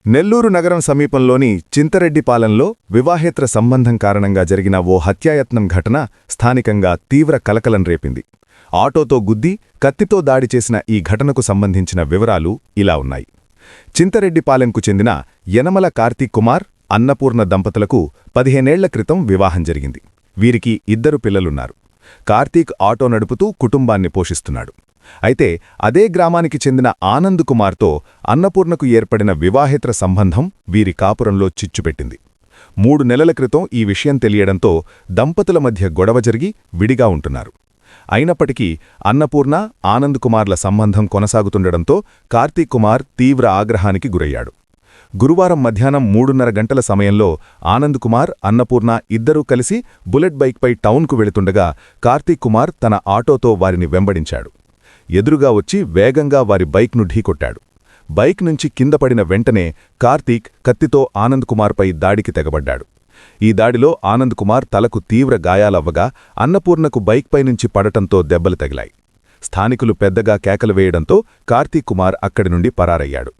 నెల్లూరు నగరం సమీపంలోని చింతరెడ్డిపాలెంలో వివాహేతర సంబంధం కారణంగా జరిగిన ఓ హత్యాయత్నం ఘటన స్థానికంగా తీవ్ర కలకలం రేపింది. ఆటోతో గుద్ది, కత్తితో దాడి చేసిన ఈ ఘటనకు సంబంధించిన వివరాలు ఇలా ఉన్నాయి. చింతరెడ్డిపాలెంకు చెందిన యనమల కార్తీక్ కుమార్, అన్నపూర్ణ దంపతులకు 15 ఏళ్ల క్రితం వివాహం జరిగింది. వీరికి 2 పిల్లలున్నారు. కార్తీక్ ఆటో నడుపుతూ కుటుంబాన్ని పోషిస్తున్నాడు. అయితే అదే గ్రామానికి చెందిన ఆనంద్ కుమార్తో అన్నపూర్ణకు ఏర్పడిన వివాహేతర సంబంధం వీరి కాపురంలో చిచ్చుపెట్టింది. 3 నెలల క్రితం ఈ విషయం తెలియడంతో దంపతుల మధ్య గొడవ జరిగి విడిగా ఉంటున్నారు. అయినప్పటికీ అన్నపూర్ణ, ఆనంద్ కుమార్ల సంబంధం కొనసాగుతుండడంతో కార్తీక్ కుమార్ తీవ్ర ఆగ్రహానికి గురయ్యాడు. గురువారం మధ్యాహ్నం 3:30 గంటల సమయంలో ఆనంద్ కుమార్, అన్నపూర్ణ ఇద్దరూ కలిసి బుల్లెట్ బైక్పై టౌన్కు వెళుతుండగా కార్తీక్ కుమార్ తన ఆటోతో వారిని వెంబడించాడు. ఎదురుగా వచ్చి వేగంగా వారి బైక్ను ఢీకొట్టాడు. బైక్ నుంచి కింద పడిన వెంటనే కార్తీక్ కత్తితో ఆనంద్ కుమార్పై దాడికి తెగబడ్డాడు. ఈ దాడిలో ఆనంద్ కుమార్ తలకు తీవ్ర గాయాలవ్వగా అన్నపూర్ణకు బైక్పై నుంచి పడటంతో దెబ్బలు తగిలాయి. స్థానికులు పెద్దగా కేకలు వేయడంతో కార్తీక్ కుమార్ అక్కడి నుండి పరారయ్యాడు.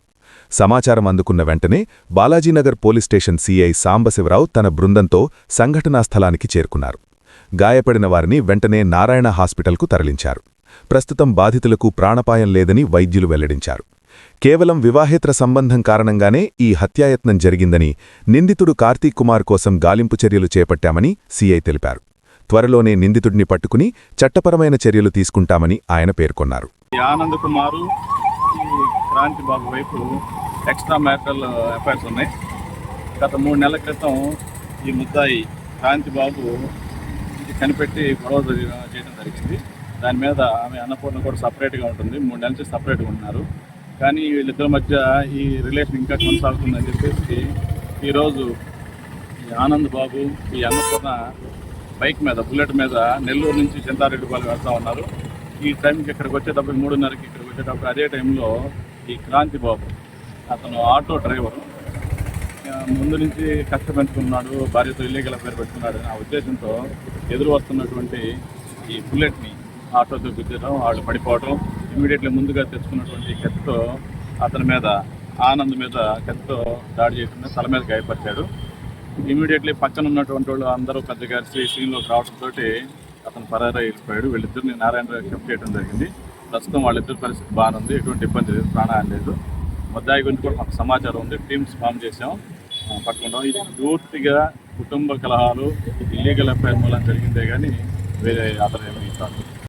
సమాచారం అందుకున్న వెంటనే Balaji Nagar police station CI Sambasivarao తన బృందంతో సంఘటనా స్థలానికి చేరుకున్నారు. గాయపడిన వారిని వెంటనే నారాయణ హాస్పిటల్కు తరలించారు. ప్రస్తుతం బాధితులకు ప్రాణపాయం లేదని వైద్యులు వెల్లడించారు. కేవలం వివాహేతర సంబంధం కారణంగానే ఈ హత్యాయత్నం జరిగిందని, నిందితుడు కార్తీక్ కుమార్ కోసం గాలింపు చర్యలు చేపట్టామని సీఐ తెలిపారు. త్వరలోనే నిందితుడిని పట్టుకుని చట్టపరమైన చర్యలు తీసుకుంటామని ఆయన పేర్కొన్నారు. ఆనంద్ కుమారు, క్రాంతి బాబు వైపు ఎక్స్ట్రా మ్యారిటల్ అఫైర్స్ ఉన్నాయి. గత 3 నెలల క్రితం ఈ ముద్దాయి క్రాంతి బాబు కనిపెట్టి గొడవ చేయడం జరిగింది. దాని మీద ఆమె అన్నపూర్ణ కూడా సపరేట్గా ఉంటుంది. 3 నెలల నుంచి సపరేట్గా ఉన్నారు. కానీ వీళ్ళిద్దరి మధ్య ఈ రిలేషన్ ఇంకా కొనసాగుతుందని చెప్పేసి ఈరోజు ఈ ఆనంద్ బాబు, ఈ అన్నపూర్ణ బైక్ మీద, బుల్లెట్ మీద నెల్లూరు నుంచి చింతారెడ్డిపాలెం వెళ్తూ ఉన్నారు. ఈ టైంకి ఇక్కడికి వచ్చేటప్పుడు 3:30కి ఇక్కడికి వచ్చేటప్పుడు అదే టైంలో ఈ క్రాంతి బాబు, అతను ఆటో డ్రైవరు, ముందు నుంచి కష్ట పెంచుకున్నాడు, భార్యతో ఇల్లీగల్ అఫైర్ పెట్టుకున్నాడు అనే ఉద్దేశంతో ఎదురు వస్తున్నటువంటి ఈ బుల్లెట్ని ఆటోతో గుద్దడం, వాళ్ళు పడిపోవడం, ఇమీడియట్లీ ముందుగా తెచ్చుకున్నటువంటి కత్తితో అతని మీద, ఆనంద్ మీద కత్తితో దాడి చేయకుండా తల మీద గాయపరిచాడు. ఇమీడియట్లీ పక్కన ఉన్నటువంటి వాళ్ళు అందరూ పెద్దగా సీన్లోకి రావడంతో అతను పరారైపోయాడు. వీళ్ళిద్దరిని నారాయణ షిఫ్ట్ చేయడం జరిగింది. ప్రస్తుతం వాళ్ళిద్దరి పరిస్థితి బాగుంది, ఎటువంటి ఇబ్బంది లేదు, ప్రాణహాని లేదు. ముద్దాయి గురించి కూడా మాకు సమాచారం ఉంది, టీమ్స్ ఫామ్ చేసాం, పట్టుకుంటాం. ఇది పూర్తిగా కుటుంబ కలహాలు, ఇల్లీగల్ అఫైర్ మూలం జరిగిందే కానీ వేరే అతను ఏమీ కాదు.